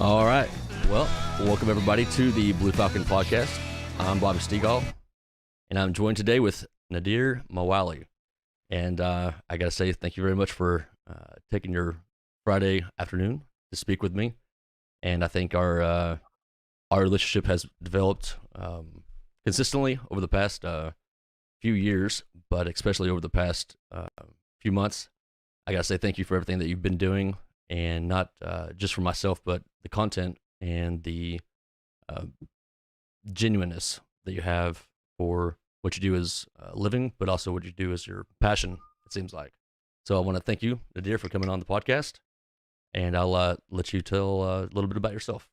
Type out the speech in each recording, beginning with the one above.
All right. Well, welcome everybody to the Blue Falcon podcast. I'm Bobby Stegall, and I'm joined today with Nader Mowlaee. And I got to say thank you very much for taking your Friday afternoon to speak with me. And I think our relationship has developed consistently over the past few years, but especially over the past few months. I got to say thank you for everything that you've been doing, and not just for myself, but the content and the genuineness that you have for what you do as a living, but also what you do as your passion, it seems like. So I want to thank you, Nader, for coming on the podcast, and I'll let you tell a little bit about yourself.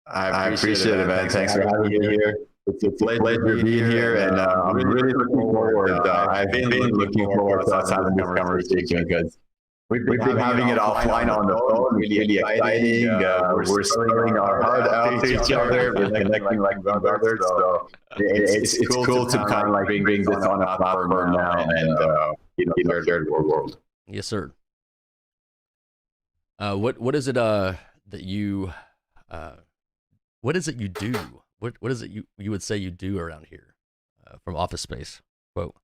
I appreciate it, man. Thanks for having me here. It's a pleasure being here, and I'm really looking forward. I've been looking forward to us having this conversation because we've been having it offline on the phone. Really exciting. We're spilling our heart out to each other. We're connecting like brothers. So it's cool to kind of like bring this on a platform now and third world. Yes, sir. What is it that you what is it you do? What is it you would say you do around here from Office Space? Quote.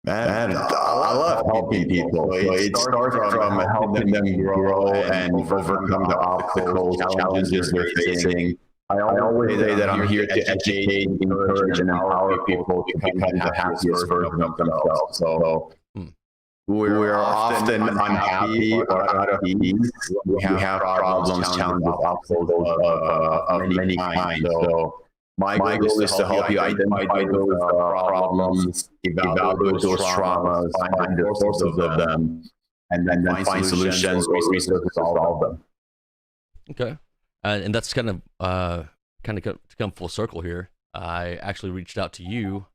Man, I love helping people. So it starts from helping them grow and overcome the obstacles, challenges they're facing. I always say that I'm here to educate, encourage, and empower people to become the happiest version of themselves. So we're often unhappy or out of ease. We have problems, challenges, obstacles of many kinds. So my goal is to help you identify those problems, evaluate those traumas, find the sources of them, and then find solutions or resources to solve them. Okay, and that's kind of to come full circle here. I actually reached out to you.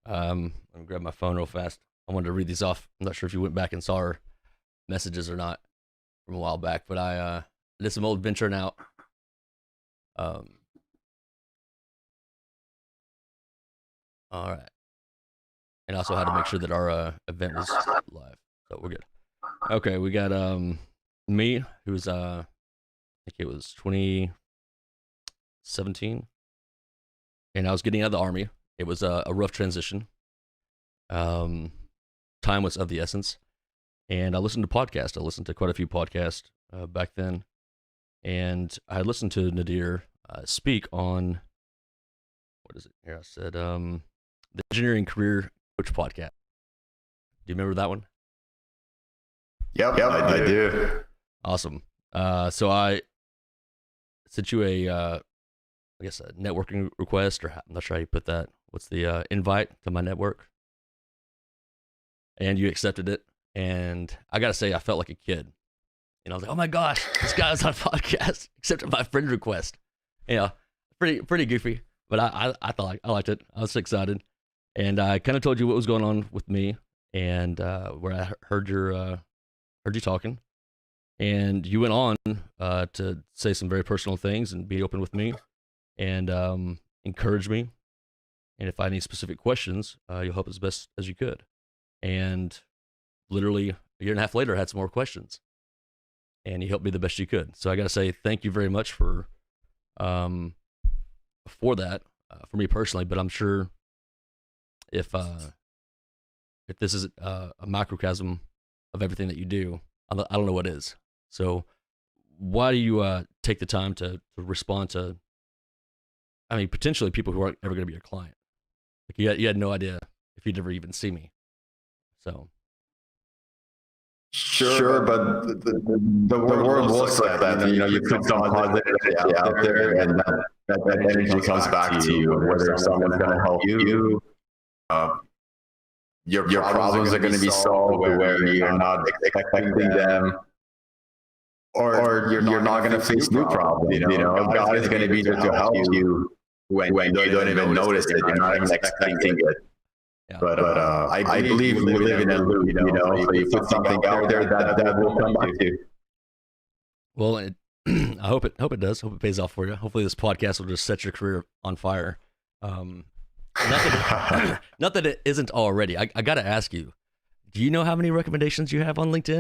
Let me grab my phone real fast. I wanted to read these off. I'm not sure if you went back and saw our messages or not from a while back, but I did some old venturing out. All right. And also had to make sure that our event was live. So we're good. Okay, we got me, who's I think it was 2017. And I was getting out of the Army. It was a rough transition. Time was of the essence. And I listened to podcasts. I listened to quite a few podcasts back then. And I listened to Nader speak on, what is it here? I said, the Engineering Career Coach podcast. Do you remember that one? Yep, I do. Awesome. So I sent you I guess a networking request, or I'm not sure how you put that. What's the invite to my network? And you accepted it. And I got to say, I felt like a kid. I was like, oh my gosh, this guy was on a podcast, accepted my friend request. Pretty goofy, but I thought I liked it. I was excited. And I kind of told you what was going on with me, and where I heard you talking, and you went on to say some very personal things and be open with me, and encourage me. And if I had any specific questions, you'll help as best as you could. And literally a year and a half later, I had some more questions, and you helped me the best you could. So I got to say thank you very much for that for me personally. But I'm sure if this is a microcosm of everything that you do, I don't know what is. So why do you take the time to respond to, potentially people who aren't ever going to be your client? Like you had no idea if you'd ever even see me. So sure, but the world looks like that. You put some positivity out there, and that energy comes back to you. Whether someone's going to help you, your problems are going to be solved where you're not expecting them, or you're not going to face new problems. God is going to be there to help you when you don't even notice it. You're not even expecting it. Yeah. But I believe we live in a loop, so you put something out there that will come back to you. Well, I hope it does. Hope it pays off for you. Hopefully this podcast will just set your career on fire. Not that it isn't already. I got to ask you, do you know how many recommendations you have on LinkedIn?